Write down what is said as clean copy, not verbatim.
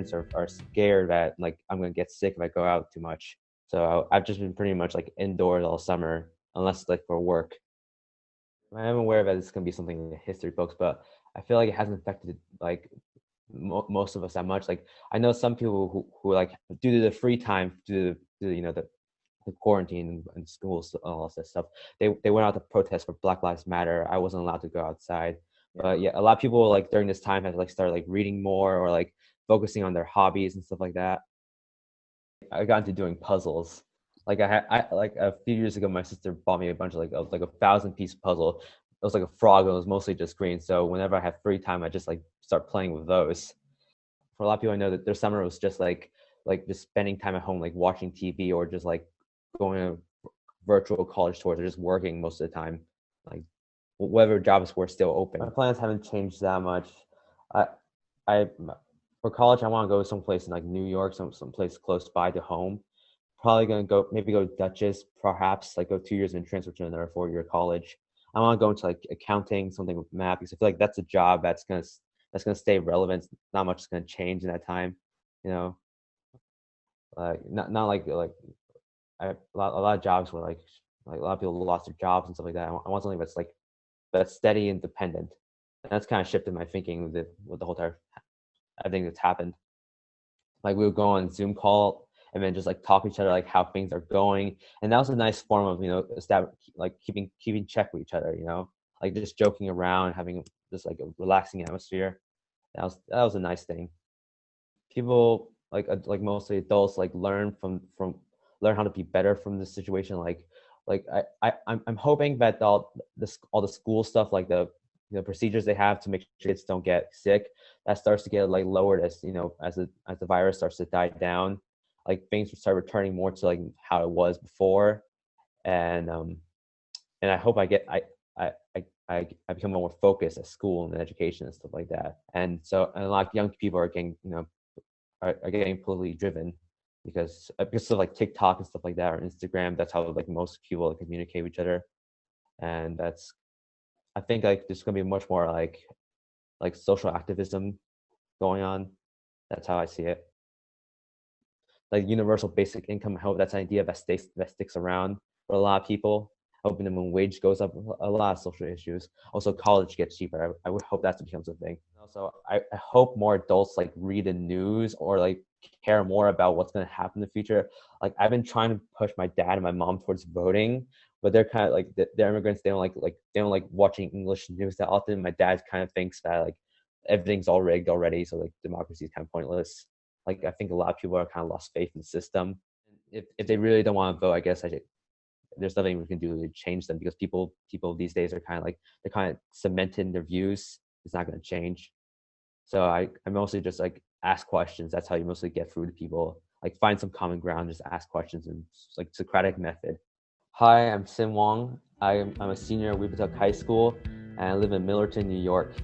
parents are scared that like I'm gonna get sick if I go out too much. So I've just been pretty much like indoors all summer, unless like for work. I am aware that it's gonna be something in the history books, but I feel like it hasn't affected like most of us that much. Like I know some people who like due to the free time, due to the quarantine and schools and all that stuff, they went out to protest for Black Lives Matter. I wasn't allowed to go outside, but yeah, a lot of people like during this time have like started like reading more or like focusing on their hobbies and stuff like that. I got into doing puzzles. Like I like a few years ago, my sister bought me a bunch of like a 1,000-piece puzzle. It was like a frog. And it was mostly just green. So whenever I have free time, I just like start playing with those. For a lot of people, I know that their summer was just like just spending time at home, like watching TV or just like going to virtual college tours or just working most of the time. Like whatever jobs were still open. My plans haven't changed that much. I I for college, I want to go someplace in like New York, someplace close by to home. Probably gonna go maybe go Dutchess, perhaps like go 2 years and transfer to another 4-year college. I want to go into like accounting, something with math, because I feel like that's a job that's gonna stay relevant. Not much is gonna change in that time, you know. Like not like a lot of jobs where like a lot of people lost their jobs and stuff like that. I want something that's steady and dependent. And that's kind of shifted my thinking with the whole entire everything that's happened. Like we would go on Zoom call and then just like talk to each other like how things are going, and that was a nice form of like keeping check with each other, like just joking around, having just like a relaxing atmosphere. That was a nice thing. People like mostly adults like learn how to be better from this situation. I'm hoping that all the school stuff, like the procedures they have to make sure kids don't get sick, that starts to get like lowered as the virus starts to die down. Like things start returning more to like how it was before, and I hope I become more focused at school and education and stuff like that. And a lot of young people are getting are getting politically driven because of like TikTok and stuff like that, or Instagram. That's how like most people communicate with each other, and I think like there's gonna be much more like social activism going on. That's how I see it. Like universal basic income, I hope that's an idea that sticks around for a lot of people. Hoping that when wage goes up, a lot of social issues. Also, college gets cheaper. I would hope that becomes a thing. Also, I hope more adults like read the news or like care more about what's going to happen in the future. Like I've been trying to push my dad and my mom towards voting, but they're kind of like they're immigrants. They don't like watching English news that often. My dad kind of thinks that like everything's all rigged already, so like democracy is kind of pointless. Like I think a lot of people are kind of lost faith in the system. If they really don't want to vote, I guess there's nothing we can do to change them, because people these days are kind of like they're kind of cemented in their views. It's not going to change. So I mostly just like ask questions. That's how you mostly get through to people. Like find some common ground, just ask questions, and like Socratic method. Hi, I'm Xin Wong. I'm a senior at Webutuck High School, and I live in Millerton, New York.